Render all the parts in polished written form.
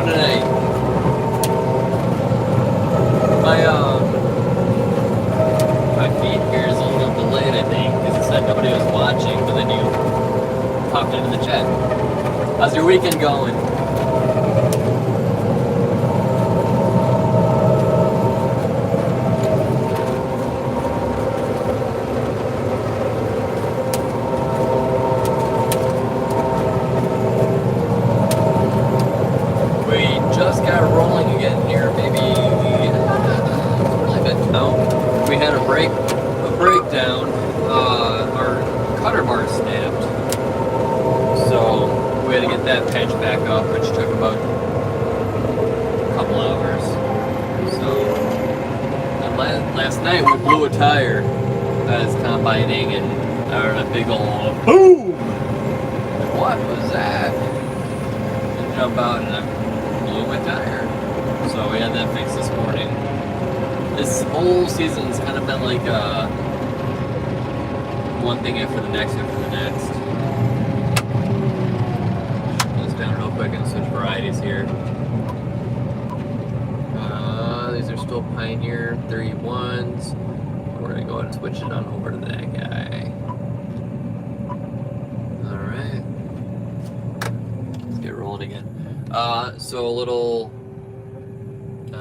tonight? My feed here is a little delayed, I think, because it said nobody was watching, but then you popped into the chat. How's your weekend going? Tire as combining, and I heard a big old boom. What was that? And jump out and I blew my tire. So we had that fixed this morning. This whole season's kind of been like one thing after the next after the next. Shut this down real quick and switch varieties here. These are still Pioneer 31s. We're going to go ahead and switch it on over to that guy. Alright. Let's get rolling again. So a little, I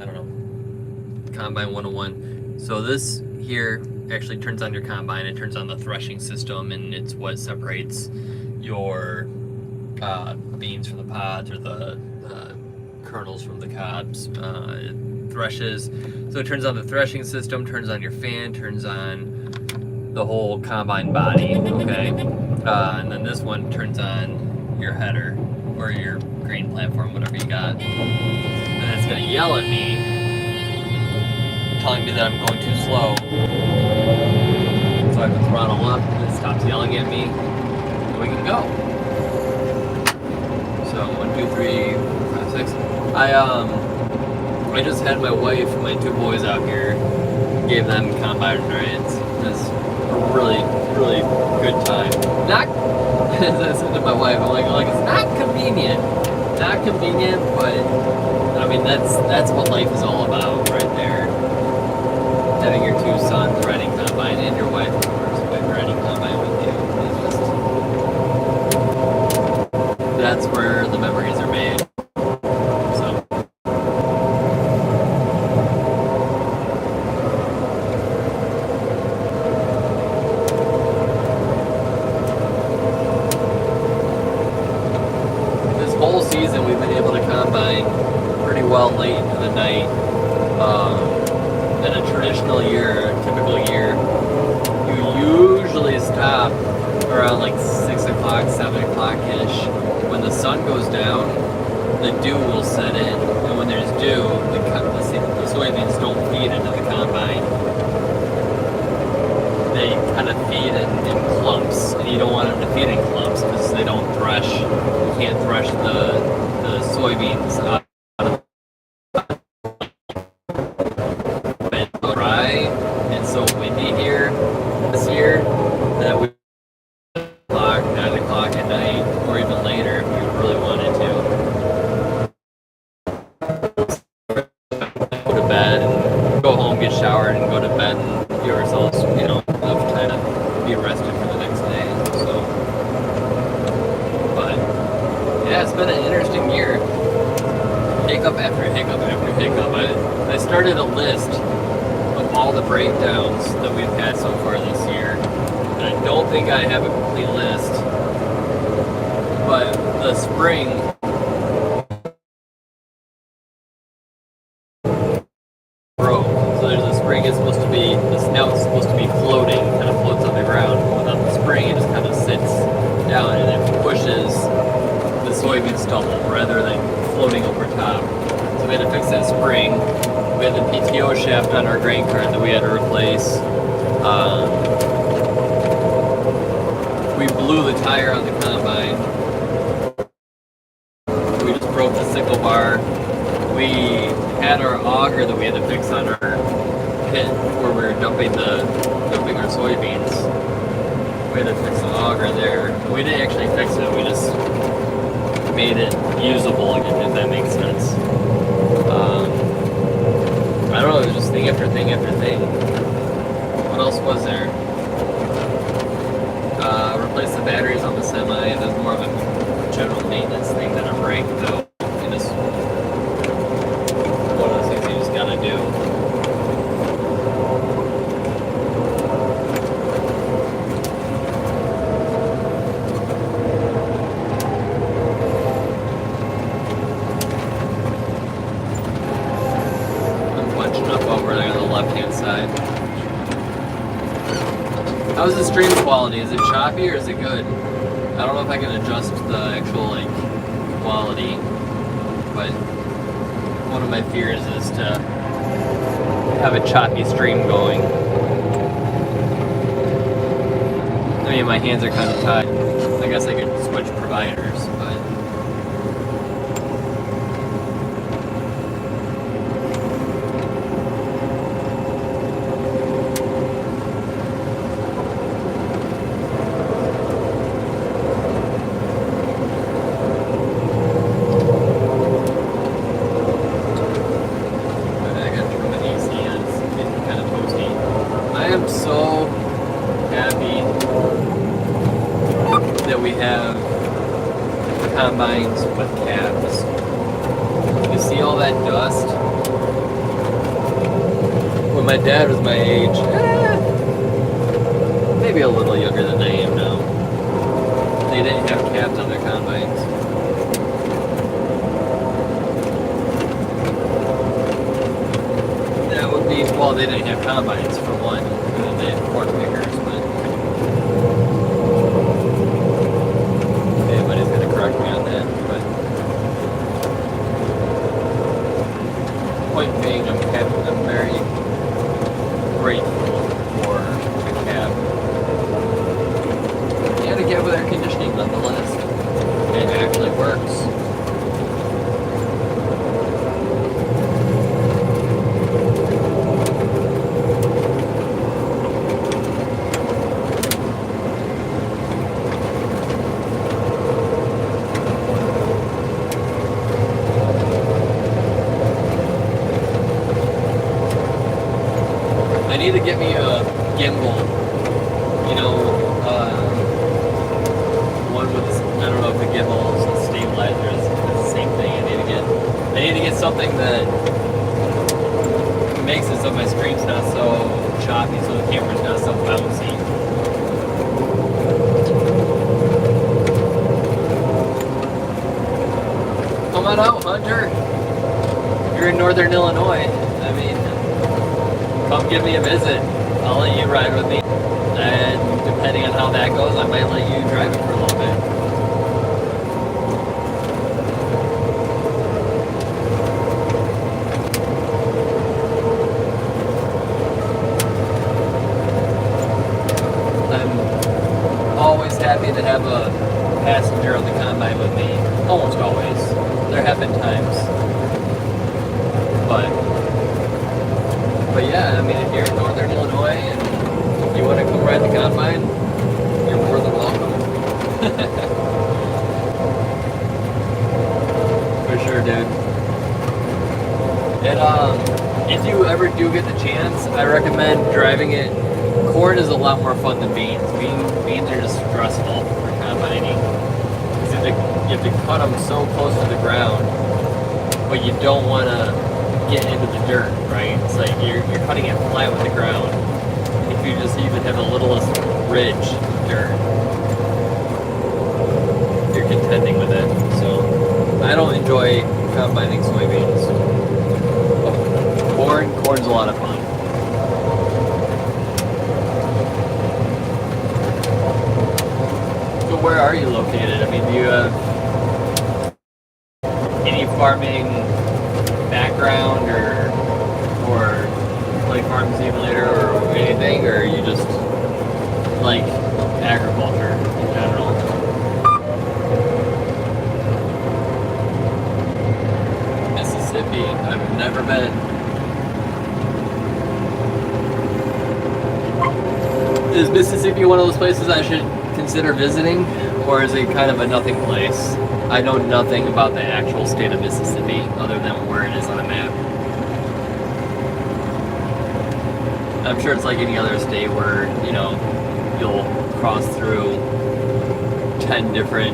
don't know, Combine 101. So this here actually turns on your combine. It turns on the threshing system, and it's what separates your beans from the pods, or the kernels from the cobs. It threshes. So it turns on the threshing system, turns on your fan, turns on the whole combine body, okay? And then this one turns on your header, or your grain platform, whatever you got. And it's gonna yell at me, telling me that I'm going too slow. So I have to throttle up, and it stops yelling at me, and we can go. So 1, 2, 3, 4, 5, 6. I just had my wife and my 2 boys out here, gave them combine rides. It was a really, really good time. Not, as I said to my wife, I'm like, it's not convenient. Not convenient, but I mean, that's what life is all about right there. Having your 2 sons riding combine, and your wife, of course, riding combine with you. It's just, that's where the memories are made. Late into the night. In a traditional year, a typical year, you usually stop around like 6 o'clock, 7 o'clock-ish. When the sun goes down, the dew will set in, and when there's dew, the soybeans don't feed into the combine. They kind of feed in clumps, and you don't want them to feed in clumps because they don't thresh. You can't thresh the soybeans out. I started a list of all the breakdowns that we've had so far this year, and I don't think I have a complete list, but the spring broke. So there's a spring, it's supposed to be, the snout's supposed to be floating, kind of floats on the ground. Without the spring, it just kind of sits down and it pushes the soybean stubble rather than floating over top. So we had to fix that spring. We had the PTO shaft on our grain cart that we had to replace. We blew the tire on the combine. We just broke the sickle bar. We had our auger that we had to fix on our pit where we were dumping our soybeans. We had to fix the auger there. We didn't actually fix it. We just made it usable again, if that makes sense. I don't know, it was just thing after thing after thing. What else was there? Replace the batteries on the semi. It was more of a general maintenance thing than a brake, though. And it's one of those things you just gotta do. How's the stream quality? Is it choppy or is it good? I don't know if I can adjust the actual quality, but one of my fears is to have a choppy stream going. I mean, my hands are kind of tied. I guess I could switch providers, but combines with cabs. You see all that dust? When my dad was my age, maybe a little younger than I am now, they didn't have cabs on their combines. That would be, well, they didn't have combines for one, and then they had corn pickers, but anybody's going to correct me on that, but point being, I'm very grateful for a cab. And a cab with air conditioning nonetheless. It actually works. I need to get me a gimbal, you know, one with, I don't know if the gimbal is a stabilizer is the same thing. I need to get something that makes it so my screen's not so choppy, so the camera's not so bouncy. Come on out, Hunter. You're in Northern Illinois. I mean, come give me a visit. I'll let you ride with me. And depending on how that goes, I might let you drive it for a little bit. I'm always happy to have a passenger on the combine with me. Almost always. There have been times. But yeah, I mean, if you're in Northern Illinois and you want to come ride the combine, you're more than welcome. For sure, dude. And if you ever do get the chance, I recommend driving it. Corn is a lot more fun than beans. Beans are just stressful for combining. Because you have to cut them so close to the ground, but you don't want to get into the dirt, right? It's like you're cutting it flat with the ground. If you just even have the littlest ridge of dirt, you're contending with it. So I don't enjoy combining soybeans. But corn's a lot of fun. So where are you located? I mean, do you have any farming background or play Farm Simulator or anything, or you just like agriculture in general? Mississippi, I've never been. Is Mississippi one of those places I should consider visiting, or is it kind of a nothing place? I know nothing about the actual state of Mississippi other than where it is on a map. I'm sure it's like any other state where, you know, you'll cross through 10 different,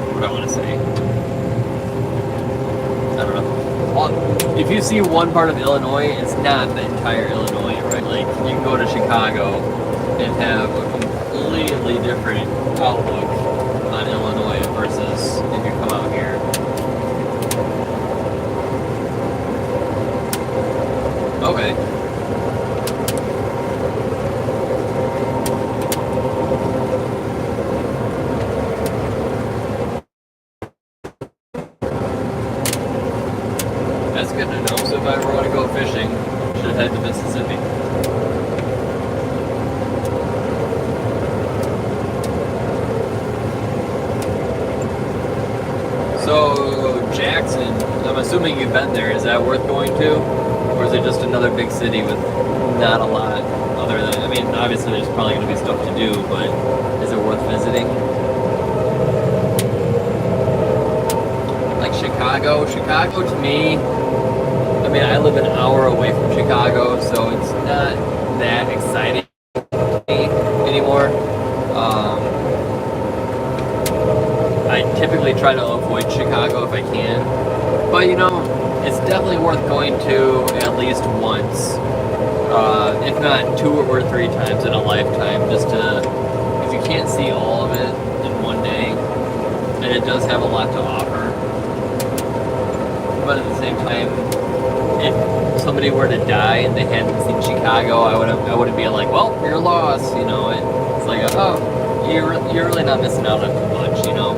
what do I want to say? I don't know. Well, if you see one part of Illinois, it's not the entire Illinois, right? Like, you can go to Chicago and have a completely different outlook on Illinois versus if you come out here. Okay. That's good to know. So if I ever want to go fishing, I should head to Mississippi. So Jackson, I'm assuming you've been there. Is that worth going to? Or is it just another big city with not a lot other than, I mean, obviously there's probably going to be stuff to do, but is it worth visiting? Like Chicago to me, I mean, I live an hour away from Chicago, so it's not that exciting anymore. I typically try to avoid Chicago if I can, but you know, it's definitely worth going to at least once, if not 2 or 3 times in a lifetime, just to, because you can't see all of it in one day, and it does have a lot to offer. But at the same time, if somebody were to die and they hadn't seen Chicago, I wouldn't be like, well, you're lost, you know. It's like, oh, you're really not missing out on too much, you know.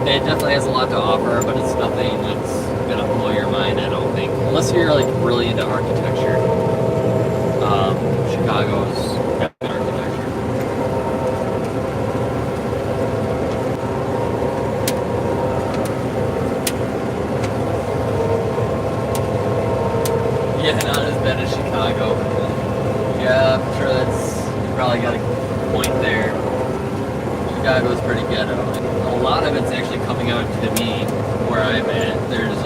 It definitely has a lot to offer, but it's nothing that's gonna blow your mind, I don't think, unless you're like really into architecture. Chicago's got good architecture. Yeah, not as bad as Chicago. Yeah, I'm sure you probably got a point there. Chicago's pretty ghetto. A lot of it's actually coming out to me where I'm at. There's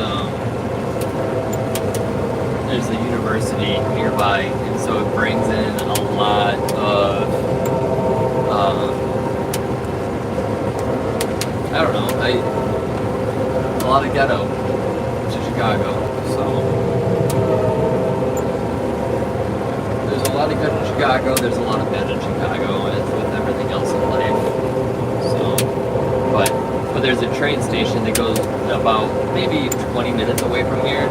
a university nearby, and so it brings in a lot of I don't know, a lot of ghetto to Chicago. So there's a lot of good in Chicago. There's a lot of bad in Chicago, as with everything else in life. So, but there's a train station that goes about maybe 20 minutes away from here,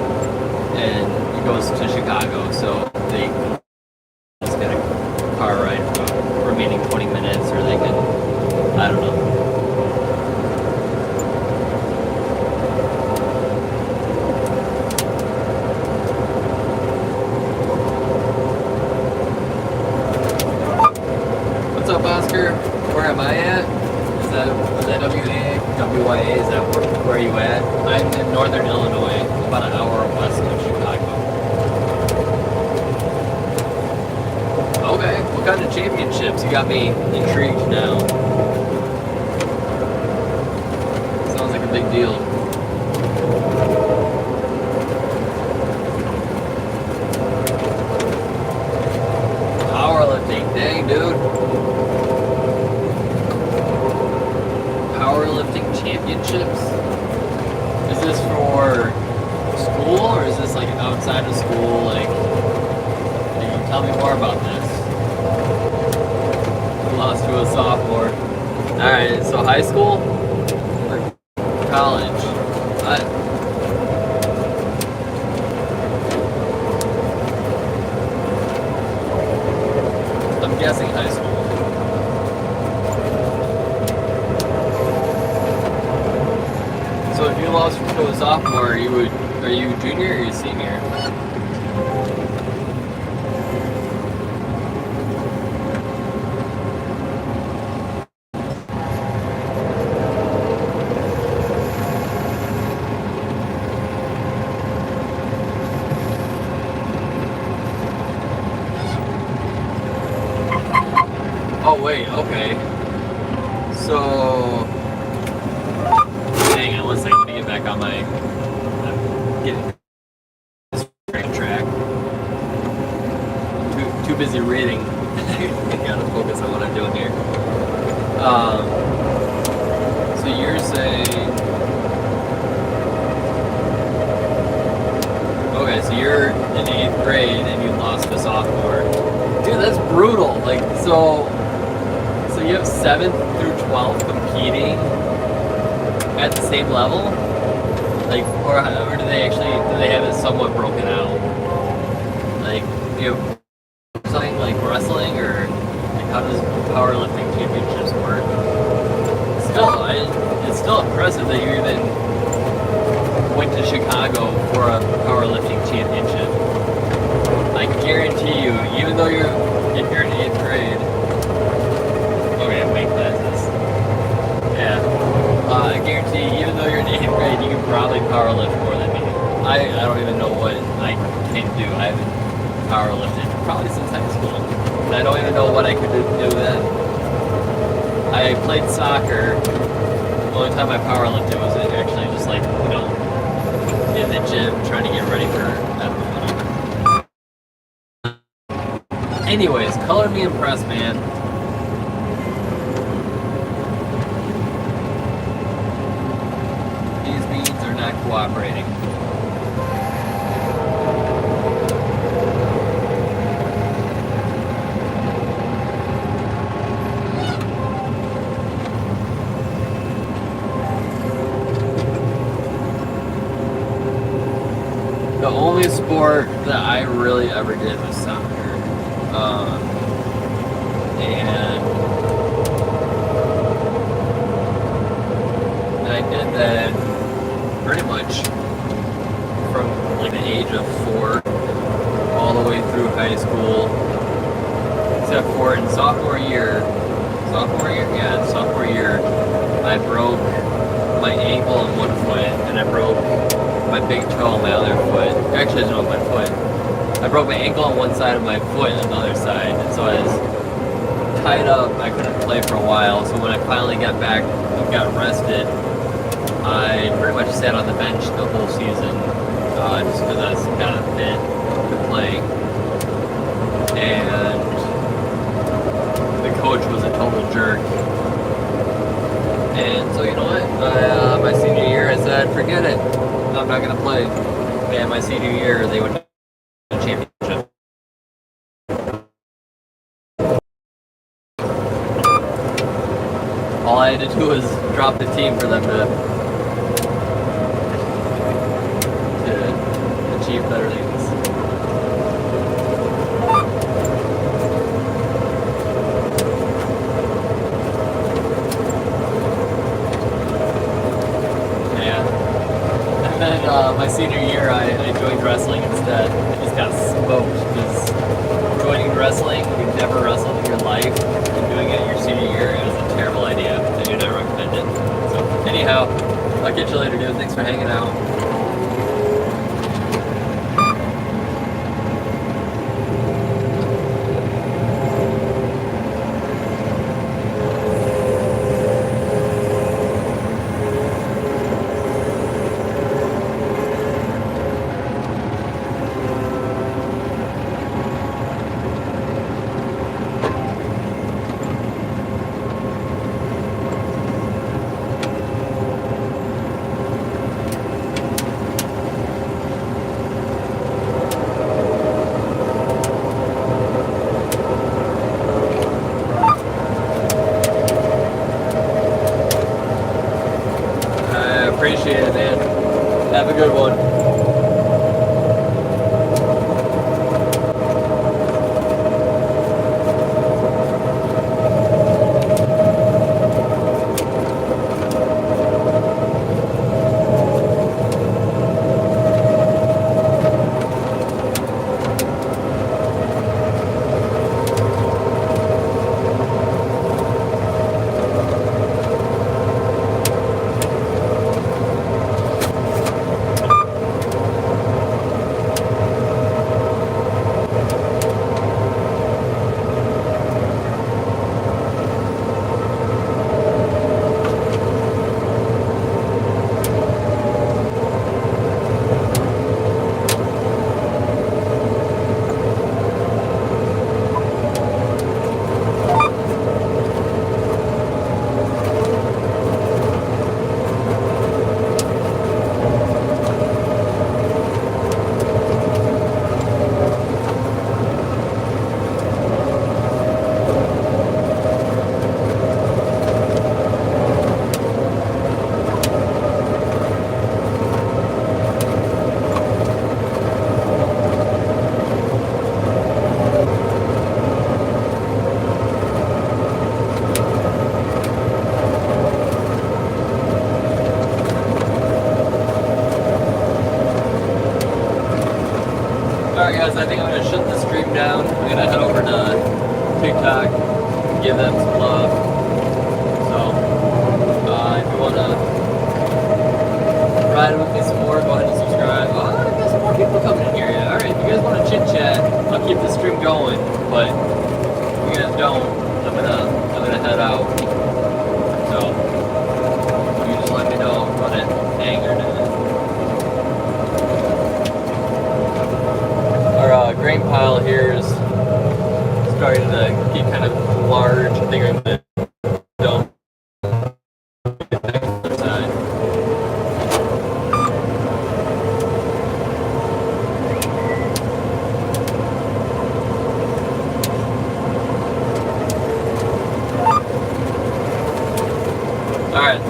and it goes to Chicago, so they just get a car ride for the remaining 20 minutes, or they can, I don't know. What's up, Oscar? Where am I at? Is that WYA? Is that where you at? I'm in northern Illinois, about an hour west of Chicago. Okay, what kind of championships? You got me intrigued now. Sounds like a big deal. Powerlifting, dang dude. Powerlifting championships? Is this for school, or is this like outside of school? Like, can you tell me more about this? I lost to a sophomore. Alright, so high school or college? I'm guessing high school. So if you lost to a sophomore, are you junior or are you senior? Oh wait, okay. So, hang on one second. Let me get back on my. I'm getting this track. Too busy reading. I gotta focus on what I'm doing here. So you're saying. Okay, so you're in 8th grade and you lost to sophomore. Dude, that's brutal. Like, so you have 7th through 12th competing at the same level? Like, or do they have it somewhat broken out? Like, do you have something like wrestling, or like how does powerlifting championships work? Still, it's still impressive that you even went to Chicago for a powerlifting championship. I guarantee you, even though if you're in 8th grade, okay, weight classes. Yeah. I guarantee you, even though you're in 8th grade, you can probably powerlift more than me. I don't even know what I can do. I haven't powerlifted probably since high school. And I don't even know what I could do then. I played soccer. The only time I powerlifted was actually just like, in the gym trying to get ready for, I don't know. Anyways, color me impressed, man. These beans are not cooperating. The only sport that I really ever did was soccer. And I did that pretty much from like the age of 4 all the way through high school, except for in sophomore year, I broke my ankle on one foot, and I broke my big toe on my other foot. Actually, no, my foot. I broke my ankle on one side of my foot on the other side, and so I was tied up. I couldn't play for a while, so when I finally got back and got rested, I pretty much sat on the bench the whole season, just because I was kind of fit to play. And the coach was a total jerk. And so you know what? My senior year, I said, forget it. I'm not gonna play. And my senior year, they went to the championship. All I had to do was drop the team for them to achieve better things. My senior year, I joined wrestling instead. I just got smoked because joining wrestling, when you've never wrestled in your life, and doing it your senior year, it was a terrible idea. I do not recommend it. So, anyhow, I'll catch you later, dude. Thanks for hanging out. Appreciate it, man. Have a good one. guys, I think I'm gonna shut the stream down. I'm gonna head over to TikTok, give them some love. So, if you wanna ride with me some more, go ahead and subscribe. Oh, I got some more people coming in here. Yeah. All right, if you guys wanna chit chat, I'll keep the stream going. But if you guys don't, I'm gonna head out. So, you just let me know if I'm gonna hang or not. Our grain pile here is starting to get kind of large. I think I'm gonna dump the other side. All right.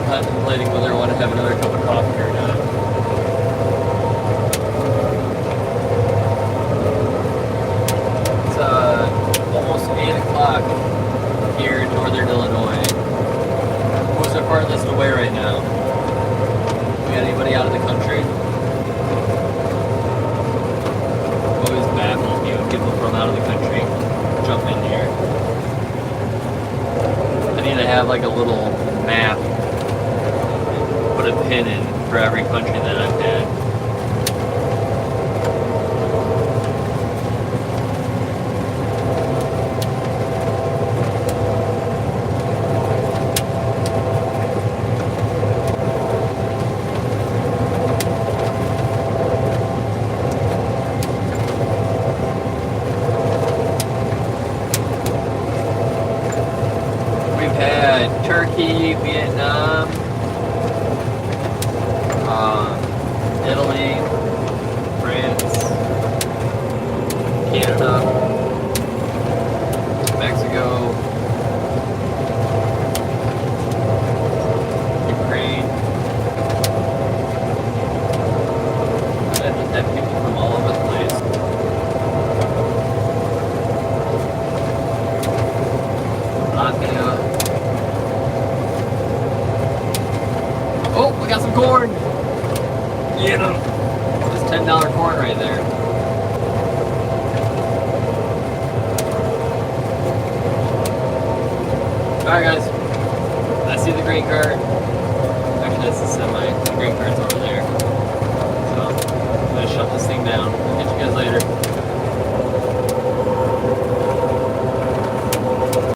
Contemplating whether I want to have another cup of coffee or not. It's almost 8 o'clock here in northern Illinois. Most are farthest away right now. We got anybody out of the country? Always baffles me when people from out of the country jump in here. I need to have like a little map, put a pin in for every country that I've had. We've had Turkey, Vietnam, Italy, France, Canada, Mexico, Ukraine. I've just had people from all over the place. Latvia. Oh, we got some corn! Get 'em! This $10 corn right there. Alright guys, I see the grain cart. Actually that's the semi. The grain cart's over there. So, I'm gonna shut this thing down. I'll catch you guys later.